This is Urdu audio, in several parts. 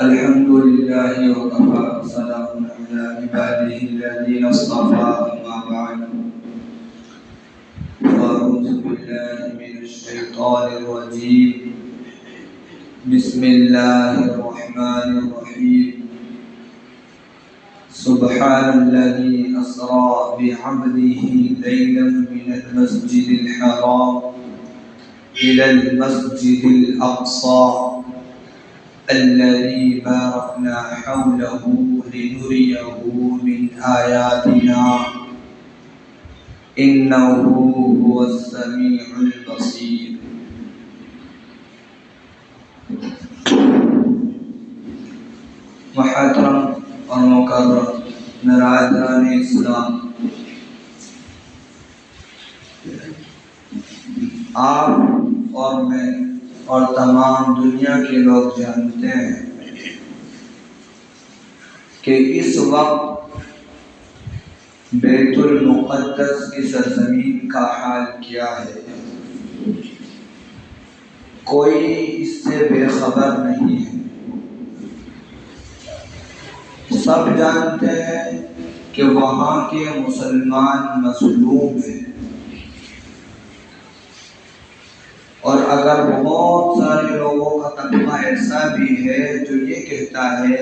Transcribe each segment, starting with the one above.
الحمد لله وكفى وسلام على عباده الذين اصطفى أما بعد فأعوذ بالله من الشيطان الرجيم بسم الله الرحمن الرحيم سبحان الذي أسرى بعبده ليلا من المسجد الحرام إلى المسجد الأقصى الذي باركنا حوله لنريه من آياتنا إنه هو السميع البصير. محترم اور مکرم برادران اسلام، آپ اور میں اور تمام دنیا کے لوگ جانتے ہیں کہ اس وقت بیت المقدس کی سرزمین کا حال کیا ہے. کوئی اس سے بے خبر نہیں ہے. سب جانتے ہیں کہ وہاں کے مسلمان مظلوم ہیں، اور اگر بہت سارے لوگوں کا طبقہ ایسا بھی ہے جو یہ کہتا ہے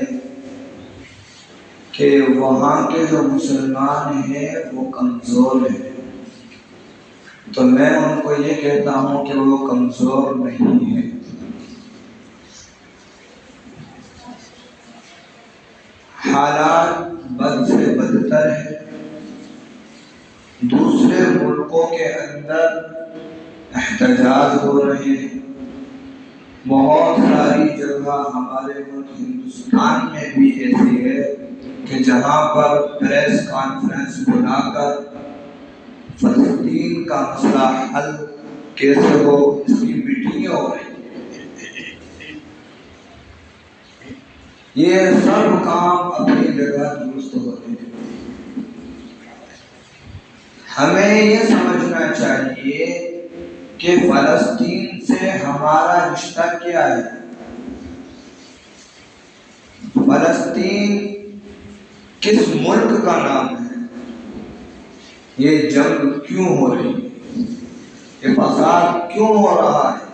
کہ وہاں کے جو مسلمان ہیں وہ کمزور ہیں، تو میں ان کو یہ کہتا ہوں کہ وہ کمزور نہیں ہیں. حالات بد سے بدتر ہیں. دوسرے ملکوں کے اندر احتجاج ہو رہے ہیں. بہت ساری جگہ ہمارے ملک ہندوستان میں بھی ایسی ہے کہ جہاں پر پریس کانفرنس بلا کر فلسطین کا مسئلہ حل کیسے ہو اس کی میٹنگیں ہو رہی ہیں. یہ سب کام اپنی جگہ درست ہوتے ہیں. ہمیں یہ سمجھنا چاہیے کہ فلسطین سے ہمارا رشتہ کیا ہے. فلسطین کس ملک کا نام ہے؟ یہ جنگ کیوں ہو رہی ہے؟ یہ فساد کیوں ہو رہا ہے؟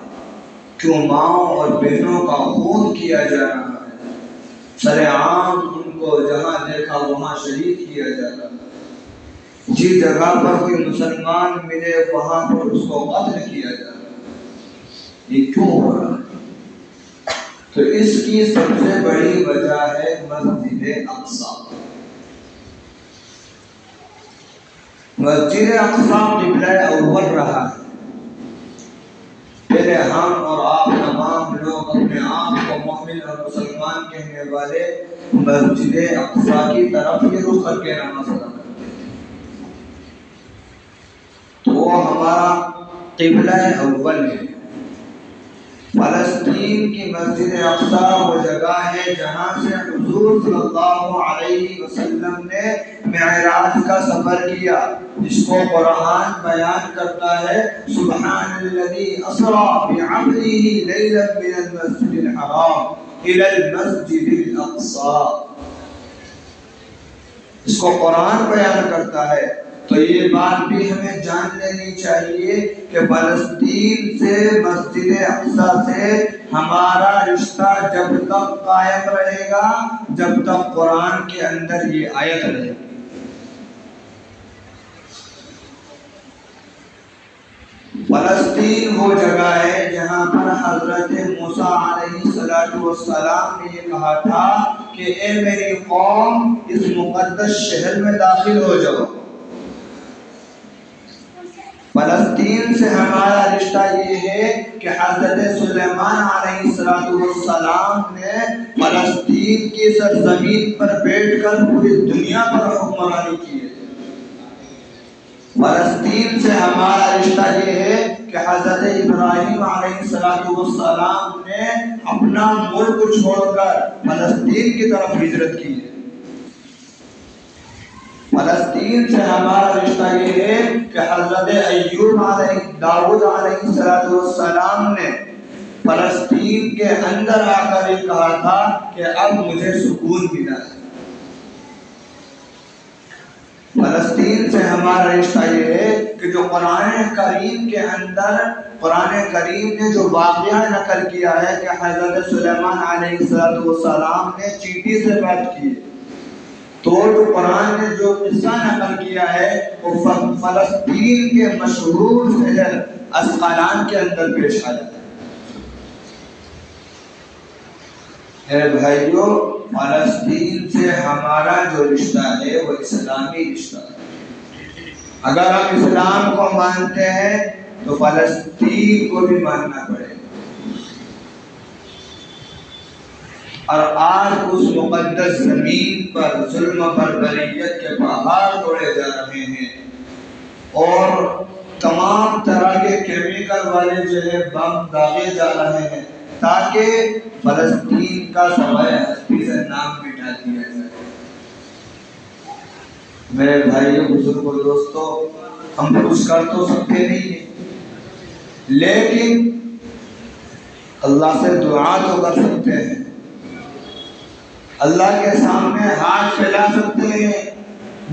کیوں ماؤں اور بہنوں کا خون کیا جا رہا ہے؟ سر عام ان کو جہاں دیکھا وہاں شہید کیا جا رہا ہے. جس جگہ پر کوئی مسلمان ملے وہاں پر اس کو قتل کیا جا رہا ہے. یہ کیوں ہو رہا ہے؟ تو اس کی سب سے بڑی وجہ ہے مسجد اقصی. مسجد اقصی قبلہ اول رہا ہے. پہلے ہم اور آپ تمام لوگ اپنے آپ کو مومن اور مسلمان کہنے والے مسجد اقصی کی طرف یہ رخ کر کے نماز پڑھتے ہیں. تو وہ ہمارا قبلہ اول ہے. فلسطین کی مسجد اقصی وہ جگہ ہے جہاں سے حضور صلی اللہ علیہ وسلم نے معراج کا سفر کیا، جس کو قرآن بیان کرتا ہے سبحان الذی اسری بعبدہ لیلا من المسجد الحرام الی المسجد الاقصی. اس کو قرآن بیان کرتا ہے. تو یہ بات بھی ہمیں جان لینی چاہیے کہ فلسطین سے مسجد اقصی سے ہمارا رشتہ جب تک قائم رہے گا جب تک قرآن کے اندر یہ آیت رہے گی. فلسطین وہ جگہ ہے جہاں پر حضرت موسیٰ علیہ السلام نے یہ کہا تھا کہ اے میری قوم اس مقدس شہر میں داخل ہو جاؤ. فلسطین سے ہمارا رشتہ یہ ہے کہ حضرت سلیمان علیہ السلام نے فلسطین کی سرزمین پر بیٹھ کر پوری دنیا پر حکمرانی کی ہے. فلسطین سے ہمارا رشتہ یہ ہے کہ حضرت ابراہیم علیہ السلام نے اپنا ملک چھوڑ کر فلسطین کی طرف ہجرت کی ہے. فلسطین سے ہمارا رشتہ یہ ہے کہ حضرت داؤد علیہ السلام نے فلسطین کے اندر آ کر یہ کہا تھا کہ اب مجھے سکون ملا ہے۔ فلسطین سے ہمارا رشتہ یہ ہے کہ جو قرآن کریم کے اندر قرآن کریم نے جو واقعہ نقل کیا ہے کہ حضرت سلیمان علیہ السلام نے چینٹی سے بات کی، تو جو قرآن نے جو قصہ نقل کیا ہے وہ فلسطین کے مشہور شہر اسقلان کے اندر پیش آیا ہے۔ اے بھائیو، فلسطین سے ہمارا جو رشتہ ہے وہ اسلامی رشتہ ہے۔ اگر ہم اسلام کو مانتے ہیں تو فلسطین کو بھی ماننا پڑے گا، اور آج اس مقدس زمین پر ظلم و بربریت کے پہاڑ توڑے جا رہے ہیں، اور تمام طرح کے کیمیکل والے جو ہے بم داغے جا رہے ہیں تاکہ فلسطین کا سوائے ہستی سے نام مٹا دیا جائے۔ میرے بھائیوں، بزرگوں، دوستوں، ہم کچھ کر تو سکتے نہیں ہیں، لیکن اللہ سے دعا تو کر سکتے ہیں، اللہ کے سامنے ہاتھ پھیلا سکتے ہیں،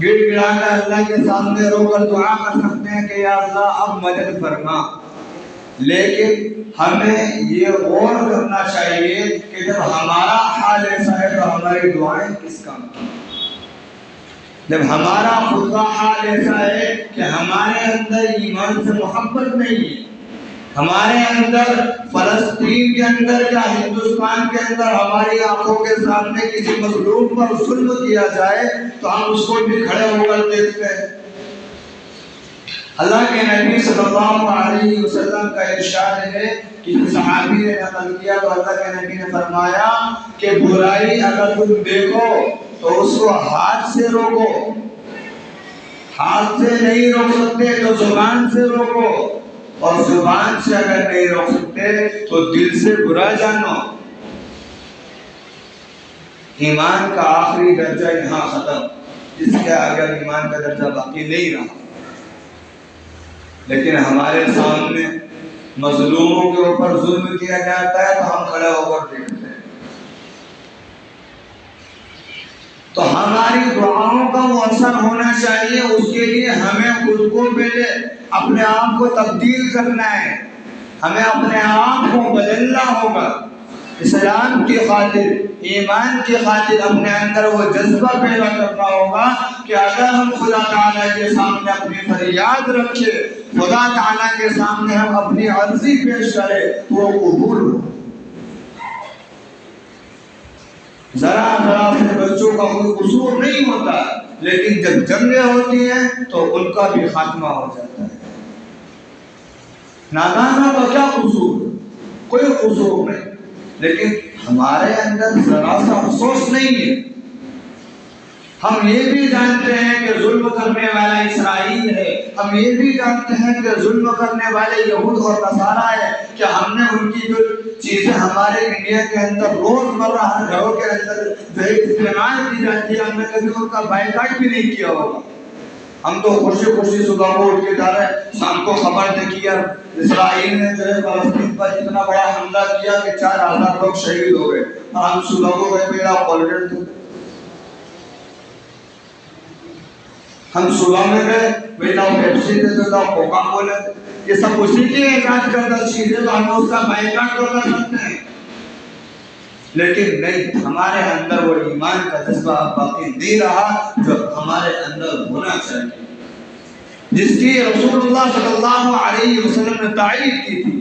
گڑ گڑا کر اللہ کے سامنے رو کر دعا کر سکتے ہیں کہ یا اللہ اب مدد فرما۔ لیکن ہمیں یہ غور کرنا چاہیے کہ جب ہمارا حال ایسا ہے تو ہماری دعائیں کس کام کی؟ جب ہمارا خود کا حال ایسا ہے کہ ہمارے اندر ایمان سے محبت نہیں ہے، ہمارے اندر فلسطین کے اندر یا ہندوستان کے اندر ہماری آنکھوں کے سامنے کسی مظلوم پر ظلم کیا جائے تو ہم اس کو بھی کھڑے ہو کر دیکھتے ہیں۔ اللہ کے نبی صلی اللہ علیہ وسلم کا ارشاد ہے، کسی صحابی نے نقل کیا تو اللہ کے نبی نے فرمایا کہ برائی اگر تم دیکھو تو اس کو ہاتھ سے روکو، ہاتھ سے نہیں روک سکتے تو زبان سے روکو، اور زبان سے اگر نہیں روک سکتے تو دل سے برا جانو۔ ایمان کا آخری درجہ یہاں ختم، اس کے آگے ایمان کا درجہ باقی نہیں رہا۔ لیکن ہمارے سامنے مظلوموں کے اوپر ظلم کیا جاتا ہے تو ہم کھڑے ہو کر دیکھتے ہیں۔ تو ہماری دعاؤں کا وہ اثر ہونا چاہیے، اس کے لیے ہمیں خود کو پہلے اپنے آپ کو تبدیل کرنا ہے، ہمیں اپنے آپ کو بدلنا ہوگا، اسلام کی خاطر، ایمان کی خاطر اپنے اندر وہ جذبہ پیدا کرنا ہوگا کہ اگر ہم خدا تعالیٰ کے سامنے اپنی فریاد رکھے، خدا تعالیٰ کے سامنے ہم اپنی عرضی پیش کریں تو وہ قبول ہو۔ ذرا سے بچوں کا کوئی قصور نہیں ہوتا، لیکن جب جنگیں ہوتی ہیں تو ان کا بھی خاتمہ ہو جاتا ہے۔ نادانوں کا کیا قصور؟ کوئی قصور نہیں، لیکن ہمارے اندر ذرا سا افسوس نہیں ہے۔ ہم یہ بھی جانتے ہیں کہ ظلم کرنے والا اسرائیل ہے، ہم یہ بھی جانتے ہیں کہ ظلم کرنے والے یہود اور نصارہ ہے، کہ ہم نے ان کی جو چیزیں ہمارے انڈیا کے اندر روز مرہ ہر گھروں کے اندر جو استعمال کی جاتی ہے، ہم نے کبھی ان کا بائیکاٹ بھی نہیں کیا ہوگا۔ ہم تو خوشی خوشی صبح کو اٹھ کے جا رہے ہیں، شام کو خبر دیکھی ہے اسرائیل نے جو ہے فلسطین پر اتنا بڑا حملہ کیا کہ 4000 لوگ شہید ہو گئے، اور ہم صبح کو گئے میرا پولیٹر تھے، ہم صبح میں گئے بیٹا پیپسی دے دیتا، کوکا کولا، یہ سب اسی کی ایجاد کردہ چیزیں تو ہم اس کا بائیکاٹ تو کر سکتے ہیں، لیکن نہیں، ہمارے اندر وہ ایمان کا جذبہ باقی نہیں رہا جو ہمارے اندر ہونا چاہیے، جس کی رسول اللہ صلی اللہ علیہ وسلم نے تعریف کی تھی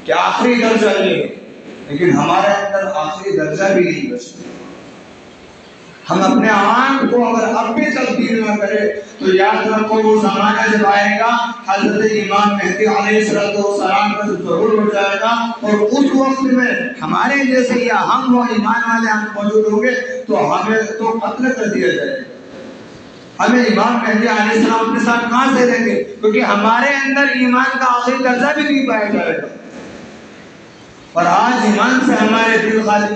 کہ آخری درجہ یہ ہے، لیکن ہمارے اندر آخری درجہ بھی نہیں بچتا۔ ہم اپنے آن کو اگر اب بھی تبدیل نہ کرے تو یاد رکھو وہ زمانہ جب آئے گا حضرت امام مہدی علیہ السلام کا ضرور ہو جائے گا، اور اس وقت میں ہمارے جیسے یا ہم وہ ایمان والے ہم موجود ہوں گے تو ہمیں تو قتل کر دیا جائے گا۔ ہمیں امام مہدی علیہ السلام اپنے ساتھ کہاں سے لیں گے؟ کیونکہ ہمارے اندر ایمان کا آخری درجہ بھی نہیں پایا جائے گا، اور آج ایمان سے ہمارے دل خالی،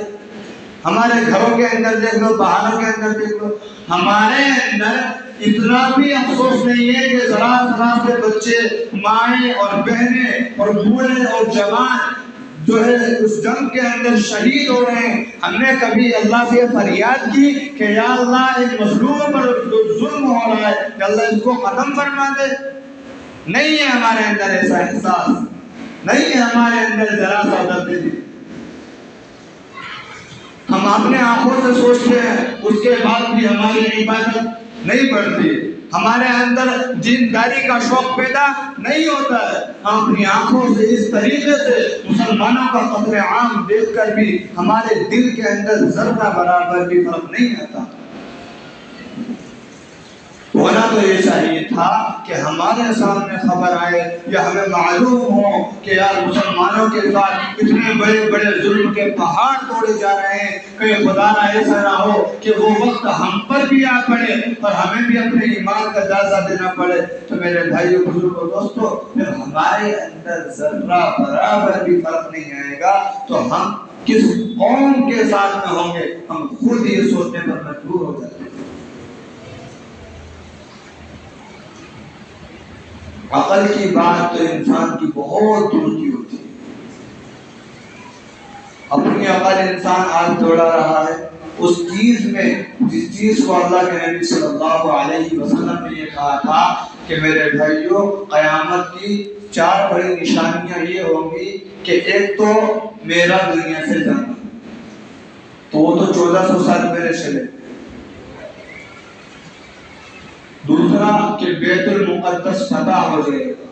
ہمارے گھروں کے اندر دیکھ لو، باہروں کے اندر دیکھ لو، ہمارے اندر اتنا بھی افسوس نہیں ہے کہ ذرا ذرا سے بچے، مائیں اور بہنیں اور بوڑھے اور جوان جو ہے اس جنگ کے اندر شہید ہو رہے ہیں، ہم نے کبھی اللہ سے فریاد کی کہ یا اللہ اس مظلوم پر جو ظلم ہو رہا ہے کہ اللہ اس کو ختم فرما دے؟ نہیں ہے ہمارے اندر ایسا احساس، نہیں ہے ہمارے اندر ذرا سا درد۔ ہم اپنے آنکھوں سے سوچتے ہیں، اس کے بعد بھی ہماری عبادت نہیں بڑھتی، ہمارے اندر دینداری کا شوق پیدا نہیں ہوتا ہے۔ ہم اپنی آنکھوں سے اس طریقے سے مسلمانوں کا قتل عام دیکھ کر بھی ہمارے دل کے اندر ذرہ برابر بھی فرق نہیں آتا۔ ہونا تو یہ چاہیے تھا کہ ہمارے سامنے خبر آئے یا ہمیں معلوم ہو کہ یار مسلمانوں کے ساتھ اتنے بڑے بڑے ظلم کے پہاڑ توڑے جا رہے ہیں، کہیں خدا نہ ایسا نہ ہو کہ وہ وقت ہم پر بھی آ پڑے اور ہمیں بھی اپنے ایمان کا جائزہ دینا پڑے۔ تو میرے بھائیو، بزرگوں، دوستو، جب ہمارے اندر ذرہ برابر بھی فرق نہیں آئے گا تو ہم کس قوم کے ساتھ میں ہوں گے، ہم خود یہ سوچنے پر مجبور ہو جاتے ہیں۔ عقل کی بات تو انسان کی بہت دور کی ہوتی ہے۔ اپنی عقل انسان آج دوڑا رہا ہے اس چیز میں جس چیز کو اللہ کے نبی صلی اللہ علیہ وسلم نے یہ کہا تھا کہ میرے بھائیوں، قیامت کی 4 بڑی نشانیاں یہ ہوں گی کہ ایک تو میرا دنیا سے جانا، تو وہ تو 1400 سال پہلے چلے۔ دوسرا کہ بیت المقدس فتح ہو جائے گا۔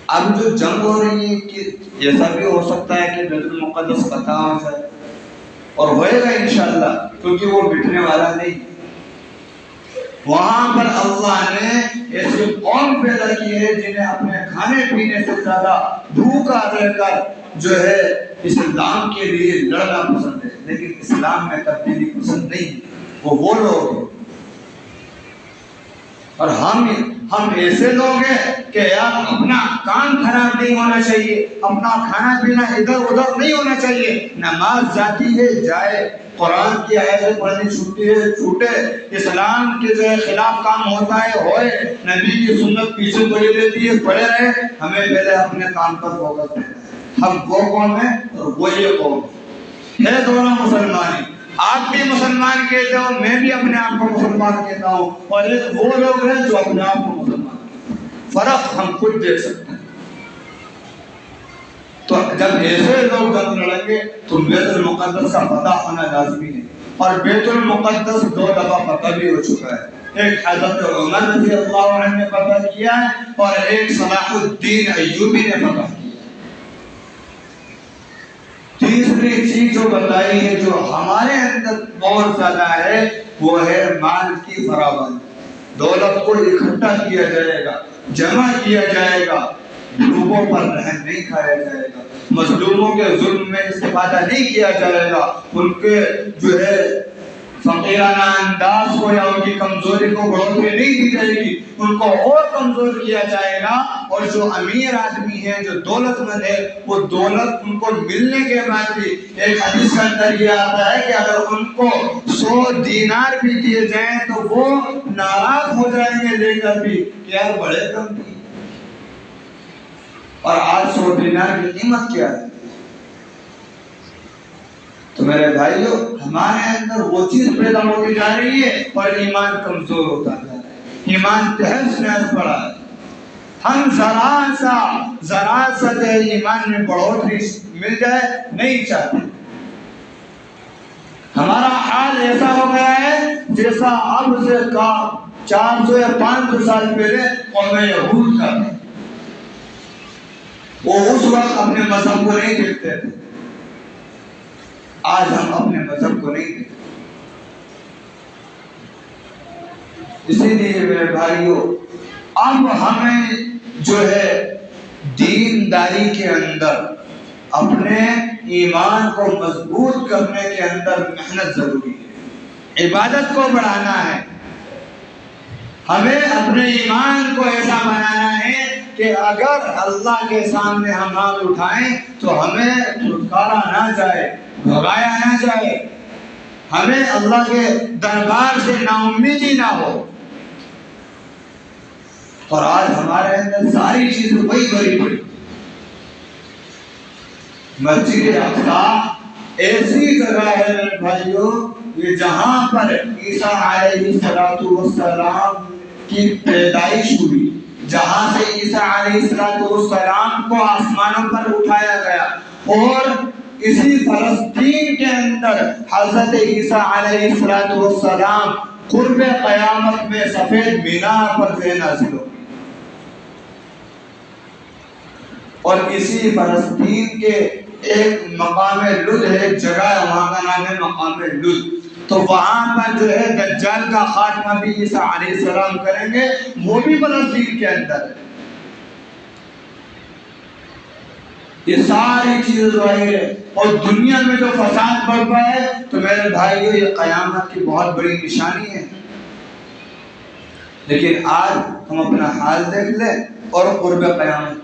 اب جو جنگ ہو رہی ہے کہ ایسا بھی ہو سکتا ہے کہ بیت المقدس فتح ہو جائے، اور ہوئے گا انشاءاللہ، کیونکہ وہ مٹنے والا نہیں۔ وہاں پر اللہ نے ایسی قوم پیدا کی ہے جنہیں اپنے کھانے پینے سے زیادہ بھوکا رہ کر جو ہے اسلام کے لیے لڑنا پسند ہے، لیکن اسلام میں تبدیلی پسند نہیں۔ وہ لوگ ہیں، اور ہم ایسے لوگ ہیں کہ یار اپنا کام خراب نہیں ہونا چاہیے، اپنا کھانا پینا ادھر ادھر نہیں ہونا چاہیے، نماز جاتی ہے جائے، قرآن کی آیتیں پڑھنی چھوٹی ہے چھوٹے، اسلام کے جو خلاف کام ہوتا ہے ہوئے، نبی کی سنت پیچھے پڑی رہتی ہے پڑے رہے، ہمیں پہلے اپنے کام پر فوکس کرنا ہے۔ ہم وہ قوم ہیں اور وہ یہ قوم ہے، دونوں مسلمان ہیں۔ آپ بھی مسلمان کہتے ہو، میں بھی اپنے آپ کو مسلمان کہتا ہوں، اور ایک وہ لوگ ہیں جو اپنے آپ کو مسلمان کہتے ہیں۔ فرق ہم خود دیکھ سکتے ہیں۔ تو جب ایسے لوگ جنگ لڑیں گے تو بیت المقدس کا فتح ہونا لازمی ہے، اور بیت المقدس 2 دفعہ فتح بھی ہو چکا ہے۔ ایک حضرت عمر رضی اللہ عنہ نے فتح کیا ہے، اور ایک صلاح الدین ایوبی نے فتح کیا۔ تیسری چیز جو بتائی ہے جو ہمارے اندر بہت زیادہ ہے، وہ ہے مال کی فراوانی۔ دولت کو اکٹھا کیا جائے گا، جمع کیا جائے گا، لوگوں پر رحم نہیں کھایا جائے گا، مظلوموں کے ظلم میں استفادہ نہیں کیا جائے گا، ان کے جو ہے فقیرانہ انداز کو یا ان کی کمزوری کو بڑھوتری نہیں دی جائے گی، ان کو اور کمزور کیا جائے گا۔ اور جو امیر آدمی ہے، جو دولت مند ہے، وہ دولت ان کو ملنے کے بعد بھی ایک حدیث کے اندر یہ آتا ہے کہ اگر ان کو 100 دینار بھی دیے جائیں تو وہ ناراض ہو جائیں گے لے کر بھی کہ یار بڑے کم دی۔ اور آج 100 دینار کی قیمت کیا ہے؟ تو میرے بھائیو، ہمارے اندر وہ چیز پیدا ہوتی جا رہی ہے اور ایمان کمزور ہوتا جا رہا ہے، ایمان تہس نہس پڑا ہے۔ ہم ذرا سا ایمان میں بڑھوتری مل جائے نہیں چاہتے۔ ہمارا حال ایسا ہو گیا ہے جیسا اب سے 400 یا 500 سال پہلے قوم یہود کا تھا۔ وہ اس وقت اپنے مذہب کو نہیں دیکھتے تھے، آج ہم اپنے مذہب کو نہیں دیکھتے۔ اسی لیے میرے بھائیوں، اب ہمیں جو ہے دینداری کے اندر اپنے ایمان کو مضبوط کرنے کے اندر محنت ضروری ہے، عبادت کو بڑھانا ہے، ہمیں اپنے ایمان کو ایسا بنانا ہے کہ اگر اللہ کے سامنے ہم ہاتھ اٹھائیں تو ہمیں چھٹکارا نہ جائے، بھگایا نہ جائے، ہمیں اللہ کے دربار سے نا امیدی نہ ہو۔ اور آج ہمارے اندر ساری چیزیں وہی بھری پڑی، مسجد اقصی ایسی جگہ ہے میرے بھائیوں، یہ جہاں پر عیسیٰ علیہ السلام کی پیدائش ہوئی، جہاں سے عیسیٰ علیہ السلام کو آسمانوں پر اٹھایا گیا، اور اسی فلسطین کے اندر حضرت عیسیٰ علیہ السلام قرب قیامت میں سفید مینار پر سے نازل ہو، اور اسی فلسطین کے ایک مقام لد ہے، ایک جگہ ہے، وہاں کا نام ہے مقام لد، تو وہاں پر جو ہے دجال کا خاتمہ بھی عیسیٰ علیہ السلام کریں گے، وہ بھی فلسطین کے اندر ہے۔ یہ ساری چیزیں ظاہر ہے، اور دنیا میں جو فساد بڑھتا ہے تو میرے بھائیو یہ قیامت کی بہت بڑی نشانی ہے۔ لیکن آج ہم اپنا حال دیکھ لیں اور قرب قیامت دیکھ،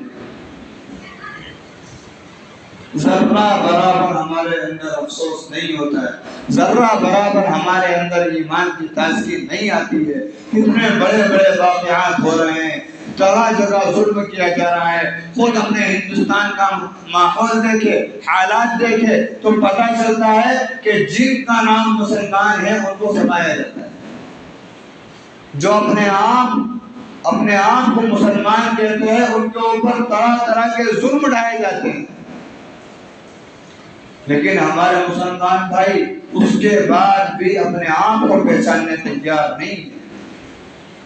ذرہ برابر ہمارے اندر افسوس نہیں ہوتا ہے، ذرہ برابر ہمارے اندر ایمان کی تازگی نہیں آتی ہے۔ کتنے بڑے بڑے واقعات ہو رہے ہیں، جگہ جگہ ظلم کیا جا رہا ہے، خود اپنے ہندوستان کا ماحول دیکھے، حالات دیکھے تو پتہ چلتا ہے کہ جن کا نام مسلمان ہے ان کو ستایا جاتا ہے، جو اپنے آپ کو مسلمان کہتے ہیں ان کے اوپر طرح طرح کے ظلم ڈھائے جاتے ہیں۔ لیکن ہمارے مسلمان بھائی اس کے بعد بھی اپنے آپ کو پہچاننے تیار نہیں،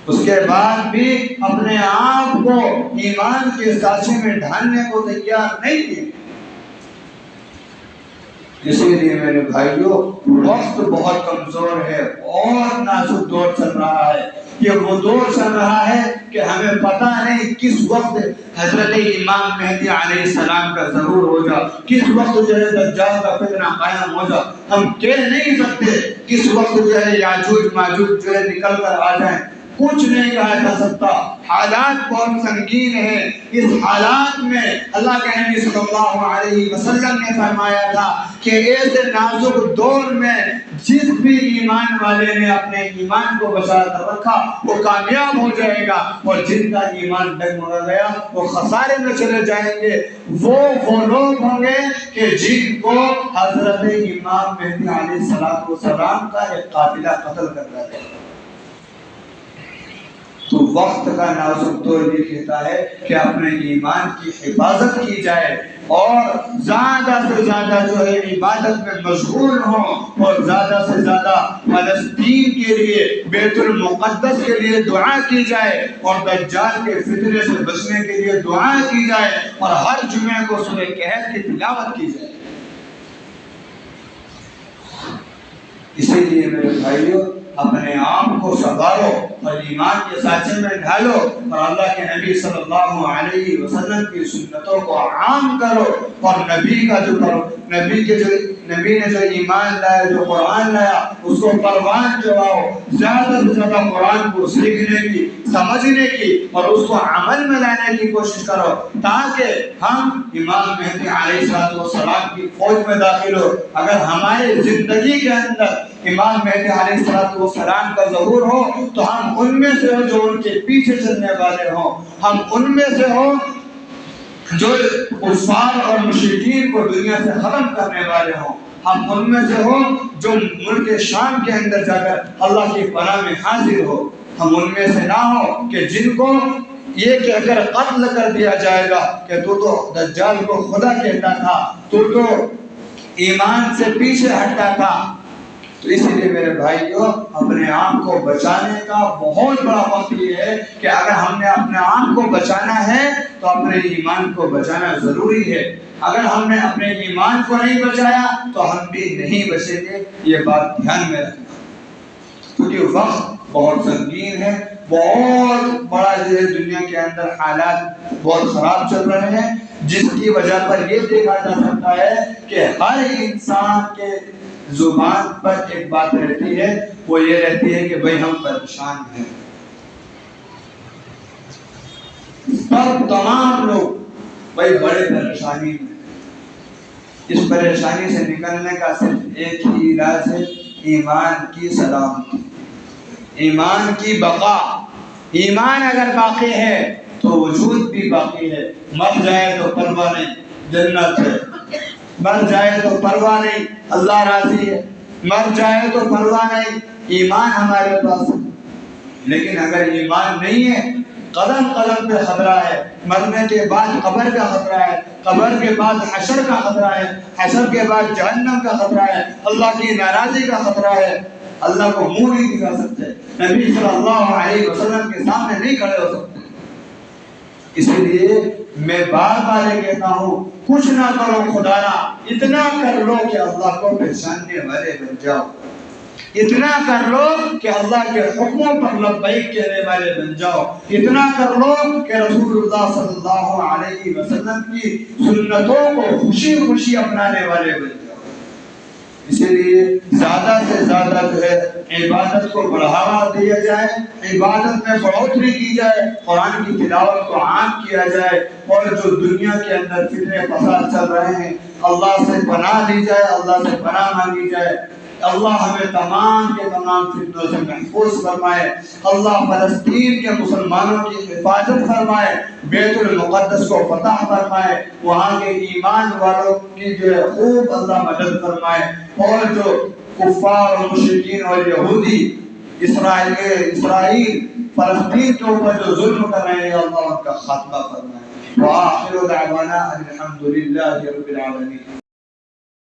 اس کے بعد بھی اپنے آپ کو ایمان کے سانچے میں ڈھالنے کو تیار نہیں ہے۔ اسی لیے میرے بھائیوں وقت بہت کمزور ہے اور نازک دور چل رہا ہے، یہ وہ دور چل رہا ہے کہ ہمیں پتہ نہیں کس وقت حضرت امام مہدی علیہ السلام کا ظہور ہو جا، کس وقت جو ہے دجال کا فتنہ قائم ہو جا، ہم کہہ نہیں سکتے کس وقت جو ہے یاجوج ماجوج جو ہے نکل کر آ جائیں، کچھ نہیں کہا جا سکتا۔ حالات بہت سنگین ہیں، اس حالات میں اللہ کے نبی صلی اللہ علیہ وسلم نے فرمایا تھا کہ ایسے نازک دور میں جس بھی ایمان والے نے اپنے ایمان کو بچا کر رکھا وہ کامیاب ہو جائے گا، اور جن کا ایمان ڈگمگا گیا وہ خسارے میں چلے جائیں گے۔ وہ لوگ ہوں گے کہ جن کو حضرت امام مہدی علیہ السلام کا ایک قافلہ قتل کرتا ہے۔ تو وقت کا نازک دور یہ کہتا ہے کہ اپنے ایمان کی حفاظت کی جائے، اور زیادہ سے زیادہ جو ہے عبادت میں مشغول ہوں، اور زیادہ سے زیادہ فلسطین کے لیے، بیت المقدس کے لیے دعا کی جائے، اور دجال کے فتنے سے بچنے کے لیے دعا کی جائے، اور ہر جمعے کو سورہ کہف کی تلاوت کی جائے۔ اسی لیے میرے بھائیوں اپنے آپ کو سنبھالو اور ایمان کے سانچے میں ڈھالو، اور اللہ کے نبی صلی اللہ علیہ وسلم کی سنتوں کو عام کرو، اور نبی نے جو ایمان لایا، جو قرآن لایا، اس کو پروان چڑھاؤ، زیادہ سے زیادہ قرآن کو سیکھنے کی، سمجھنے کی اور اس کو عمل میں لانے کی کوشش کرو، تاکہ ہم امام مہدی علیہ السلام کی فوج میں داخل ہو۔ اگر ہماری زندگی کے اندر امام مہدی علیہ السلام کا ظہور ہو تو ہم ان میں سے ہو جو ان کے پیچھے چلنے والے ہوں، ہم ان میں سے ہو جو کفار اور مشرکین کو دنیا سے ختم کرنے والے ہوں، ہم ان میں سے ہو جو ملک شام کے اندر جا کر اللہ کی پناہ میں حاضر ہو، ہم ان میں سے نہ ہو کہ جن کو یہ کہہ کر قتل کر دیا جائے گا کہ تو دجال کو خدا کہتا تھا، تو ایمان سے پیچھے ہٹتا تھا۔ تو اسی لیے میرے بھائیوں اپنے آپ کو بچانے کا بہت بڑا وقت یہ ہے کہ اگر ہم نے اپنے آپ کو بچانا ہے تو اپنے ایمان کو بچانا ضروری ہے۔ اگر ہم نے اپنے ایمان کو نہیں بچایا تو ہم بھی نہیں بچیں گے، یہ بات دھیان میں رکھنا، کیونکہ وقت بہت سنگین ہے، بہت بڑا جو ہے دنیا کے اندر حالات بہت خراب چل رہے ہیں، جس کی وجہ پر یہ دیکھا جا سکتا ہے کہ ہر انسان کے زبان پر ایک بات رہتی ہے، وہ یہ رہتی ہے کہ بھئی ہم پریشان ہیں۔ سب تمام لوگ بھئی بڑے پریشانی میں، اس پریشانی سے نکلنے کا صرف ایک ہی علاج ہے، ایمان کی سلامتی، ایمان کی بقا۔ ایمان اگر باقی ہے تو وجود بھی باقی ہے، مر جائے تو پرواہ نہیں، جنت ہے۔ مر جائے تو پرواہ نہیں، اللہ راضی ہے، مر جائے تو پرواہ نہیں، ایمان ہمارے پاس ہے۔ لیکن اگر ایمان نہیں ہے، قدم قدم پہ خطرہ ہے، مرنے کے بعد قبر کا خطرہ ہے، قبر کے بعد حشر کا خطرہ ہے، حشر کے بعد جہنم کا خطرہ ہے، اللہ کی ناراضی کا خطرہ ہے، اللہ کو منہ نہیں دکھا سکتے، نبی صلی اللہ علیہ وسلم کے سامنے نہیں کھڑے ہو سکتے۔ اس لیے میں بار بار یہ کہتا ہوں، کچھ نہ کرو خدایا، اتنا کر لو کہ اللہ کو پہچاننے والے بن جاؤ، اتنا کر لو کہ اللہ کے حکموں پر لبیک کہنے والے بن جاؤ، اتنا کر لو کہ رسول اللہ صلی اللہ علیہ وسلم کی سنتوں کو خوشی خوشی اپنانے والے بن جاؤ۔ اسی لیے زیادہ سے زیادہ جو ہے عبادت کو بڑھاوا دیا جائے، عبادت میں بڑھوتری کی جائے، قرآن کی تلاوت کو عام کیا جائے، اور جو دنیا کے اندر فتنے فساد چل رہے ہیں اللہ سے پناہ لی جائے، اللہ سے پناہ مانگی جائے۔ اللہ ہمیں تمام کے تمام فتنوں سے محفوظ فرمائے، اللہ فلسطین کے مسلمانوں کی حفاظت فرمائے، بیت المقدس کو فتح فرمائے، وہاں کے ایمان والوں کی جو ہے خوب اللہ مدد فرمائے، اور جو کفار اور مشرکین اور یہودی اسرائیل فلسطین کے اوپر جو ظلم کر رہے ہیں اللہ ان کا خاتمہ فرمائے۔ وآخر دعوانا الحمد للہ رب العالمین۔